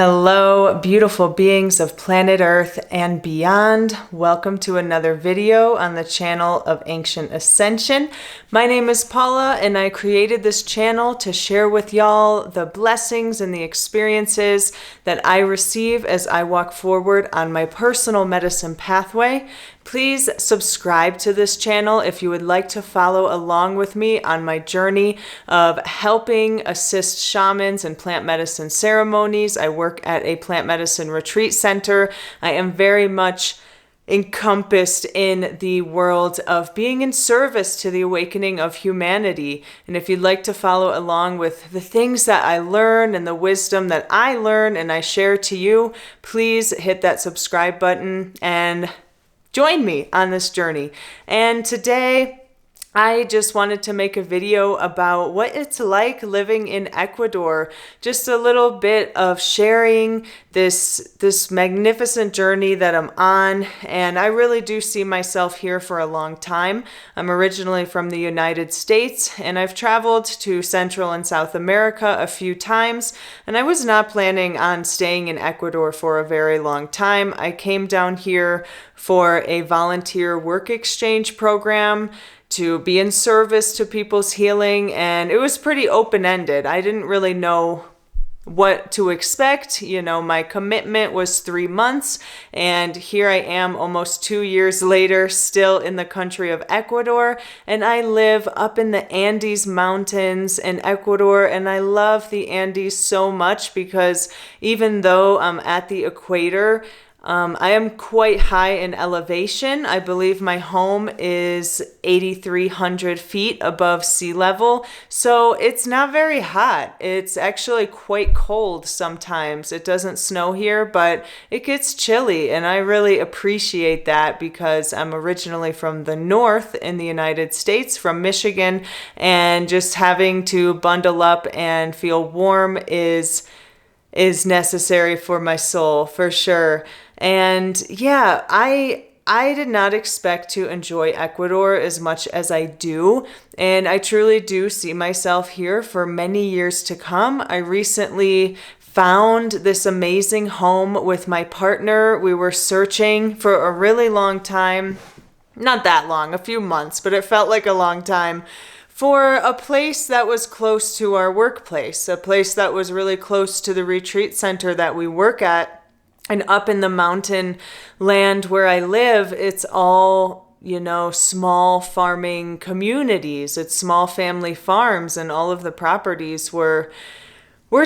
Hello, beautiful beings of planet Earth and beyond. Welcome to another video on the channel of Ancient Ascension. My name is Paula, and I created this channel to share with y'all the blessings and the experiences that I receive as I walk forward on my personal medicine pathway. Please subscribe to this channel if you would like to follow along with me on my journey of helping assist shamans and plant medicine ceremonies. I work at a plant medicine retreat center. I am very much encompassed in the world of being in service to the awakening of humanity. And if you'd like to follow along with the things that I learn and the wisdom that I learn and I share to you, please hit that subscribe button and join me on this journey. And today, I just wanted to make a video about what it's like living in Ecuador. Just a little bit of sharing this magnificent journey that I'm on. And I really do see myself here for a long time. I'm originally from the United States, and I've traveled to Central and South America a few times. And I was not planning on staying in Ecuador for a very long time. I came down here for a volunteer work exchange program to be in service to people's healing, and it was pretty open-ended. I didn't really know what to expect. You know, my commitment was 3 months, and here I am almost 2 years later, still in the country of Ecuador, and I live up in the Andes Mountains in Ecuador, and I love the Andes so much because even though I'm at the equator, I am quite high in elevation. I believe my home is 8,300 feet above sea level, so it's not very hot. It's actually quite cold sometimes. It doesn't snow here, but it gets chilly, and I really appreciate that because I'm originally from the north in the United States, from Michigan, and just having to bundle up and feel warm is necessary for my soul, for sure. And yeah, I did not expect to enjoy Ecuador as much as I do, and I truly do see myself here for many years to come. I recently found this amazing home with my partner. We were searching for a really long time, not that long, a few months, but it felt like a long time, for a place that was close to our workplace, a place that was really close to the retreat center that we work at. And up in the mountain land where I live, it's all, small farming communities. It's small family farms, and all of the properties were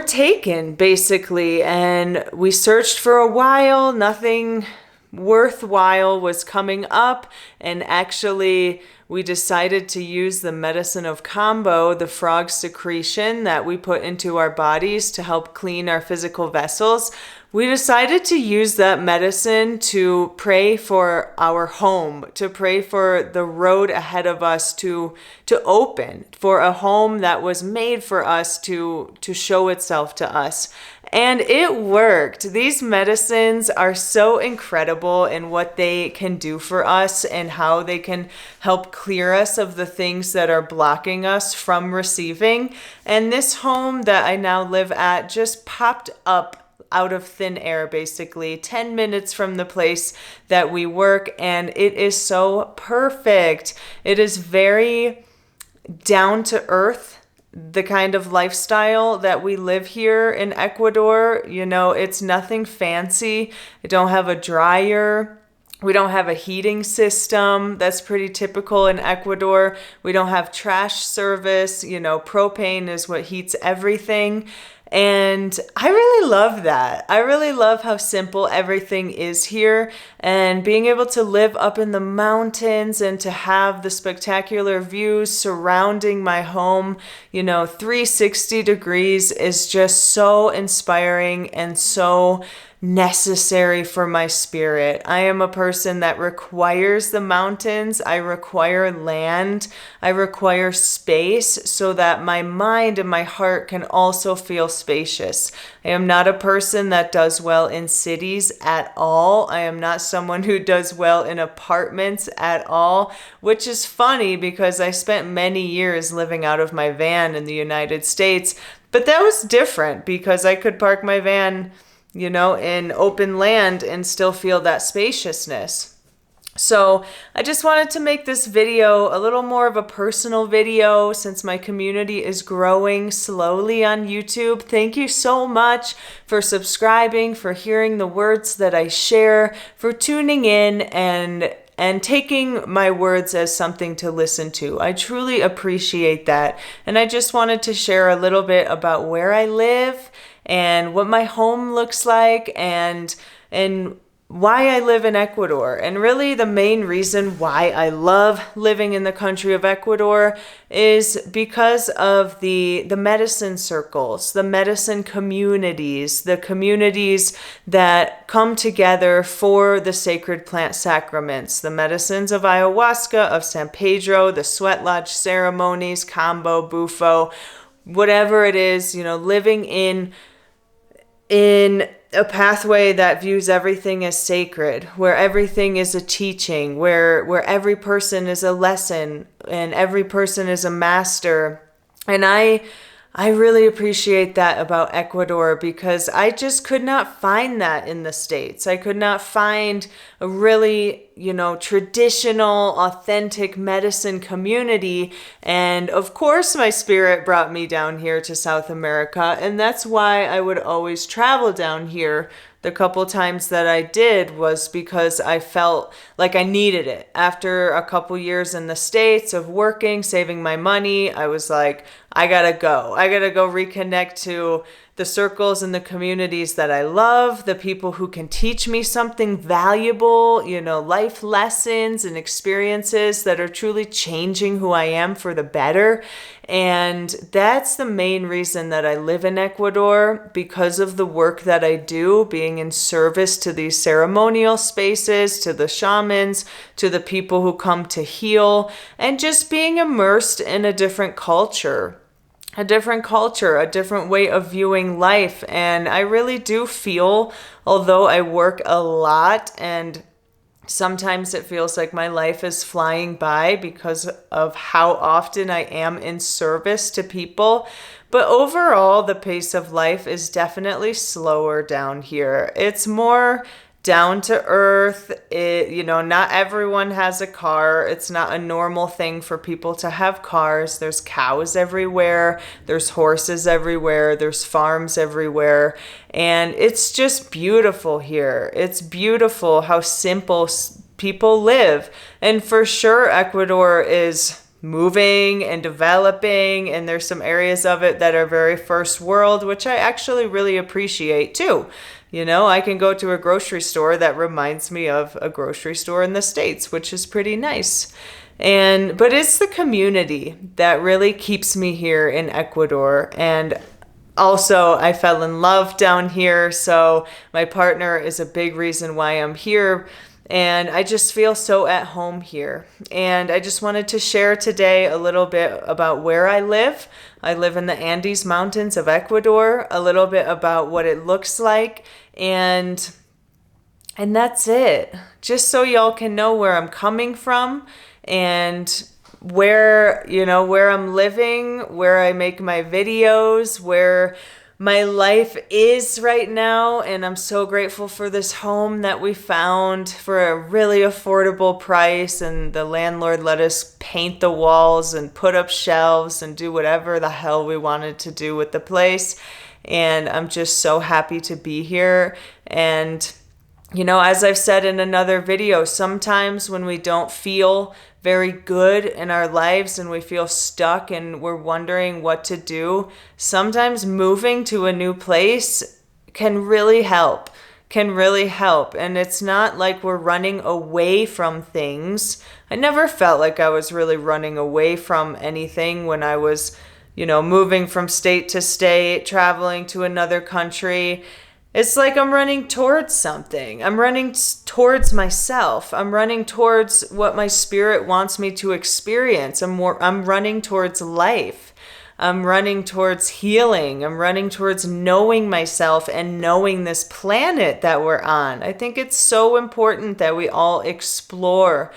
taken, basically. And we searched for a while. Nothing worthwhile was coming up, and actually we decided to use the medicine of Kambo, the frog secretion that we put into our bodies to help clean our physical vessels. We decided to use that medicine to pray for our home, to pray for the road ahead of us to open, for a home that was made for us to show itself to us. And it worked. These medicines are so incredible in what they can do for us and how they can help clear us of the things that are blocking us from receiving. And this home that I now live at just popped up out of thin air, basically 10 minutes from the place that we work, and it is so perfect. It is very down to earth, the kind of lifestyle that we live here in Ecuador. It's nothing fancy. I don't have a dryer. We don't have a heating system. That's pretty typical in Ecuador. We don't have trash service. Propane is what heats everything. And I really love that. I really love how simple everything is here, and being able to live up in the mountains and to have the spectacular views surrounding my home, 360 degrees is just so inspiring and so necessary for my spirit. I am a person that requires the mountains. I require land. I require space so that my mind and my heart can also feel spacious. I am not a person that does well in cities at all. I am not someone who does well in apartments at all, which is funny because I spent many years living out of my van in the United States, but that was different because I could park my van in open land and still feel that spaciousness. So I just wanted to make this video a little more of a personal video since my community is growing slowly on YouTube. Thank you so much for subscribing, for hearing the words that I share, for tuning in and taking my words as something to listen to. I truly appreciate that. And I just wanted to share a little bit about where I live and what my home looks like and why I live in Ecuador. And really the main reason why I love living in the country of Ecuador is because of the medicine circles, the medicine communities, the communities that come together for the sacred plant sacraments, the medicines of ayahuasca, of San Pedro, the sweat lodge ceremonies, Kambo, Bufo, whatever it is, living in a pathway that views everything as sacred, where everything is a teaching, where every person is a lesson and every person is a master. And I really appreciate that about Ecuador because I just could not find that in the States. I could not find a really, traditional, authentic medicine community. And of course, my spirit brought me down here to South America. And that's why I would always travel down here. The couple times that I did was because I felt like I needed it. After a couple years in the States of working, saving my money, I was like, I gotta go. I gotta go reconnect to the circles and the communities that I love, the people who can teach me something valuable, life lessons and experiences that are truly changing who I am for the better. And that's the main reason that I live in Ecuador, because of the work that I do, being in service to these ceremonial spaces, to the shamans, to the people who come to heal, and just being immersed in a different culture. A different way of viewing life. And I really do feel, although I work a lot and sometimes it feels like my life is flying by because of how often I am in service to people, but overall the pace of life is definitely slower down here. It's more down to earth. Not everyone has a car. It's not a normal thing for people to have cars. There's cows everywhere. There's horses everywhere. There's farms everywhere. And it's just beautiful here. It's beautiful how simple people live. And for sure, Ecuador is moving and developing, and there's some areas of it that are very first world, which I actually really appreciate too. I can go to a grocery store that reminds me of a grocery store in the States, which is pretty nice. But it's the community that really keeps me here in Ecuador. And also, I fell in love down here, so my partner is a big reason why I'm here. And I just feel so at home here. And I just wanted to share today a little bit about where I live. I live in the Andes Mountains of Ecuador, a little bit about what it looks like. And that's it. Just so y'all can know where I'm coming from and where I'm living, where I make my videos, where my life is right now. And I'm so grateful for this home that we found for a really affordable price. And the landlord let us paint the walls and put up shelves and do whatever the hell we wanted to do with the place. And I'm just so happy to be here. And, as I've said in another video, sometimes when we don't feel very good in our lives and we feel stuck and we're wondering what to do, sometimes moving to a new place can really help. And it's not like we're running away from things. I never felt like I was really running away from anything when I was moving from state to state, traveling to another country. It's like I'm running towards something. I'm running towards myself. I'm running towards what my spirit wants me to experience. I'm running towards life. I'm running towards healing. I'm running towards knowing myself and knowing this planet that we're on. I think it's so important that we all explore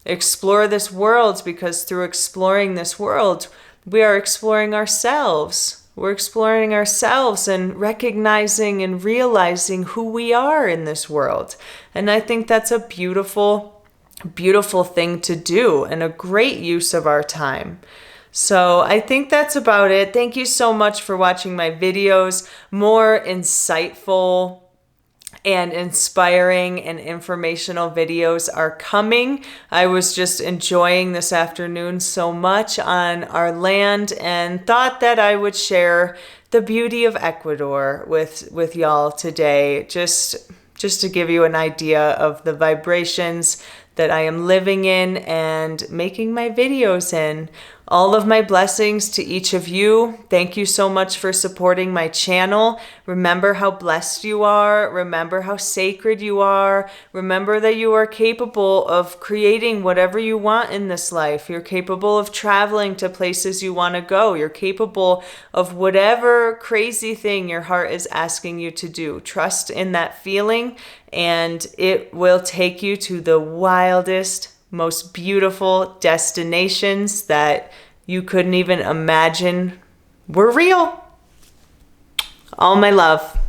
this world, because through exploring this world, we are exploring ourselves. We're exploring ourselves and recognizing and realizing who we are in this world. And I think that's a beautiful, beautiful thing to do and a great use of our time. So I think that's about it. Thank you so much for watching my videos. More insightful and inspiring and informational videos are coming. I was just enjoying this afternoon so much on our land and thought that I would share the beauty of Ecuador with y'all today, just to give you an idea of the vibrations that I am living in and making my videos in. All of my blessings to each of you. Thank you so much for supporting my channel. Remember how blessed you are. Remember how sacred you are. Remember that you are capable of creating whatever you want in this life. You're capable of traveling to places you want to go. You're capable of whatever crazy thing your heart is asking you to do. Trust in that feeling, and it will take you to the wildest, most beautiful destinations that you couldn't even imagine were real. All my love.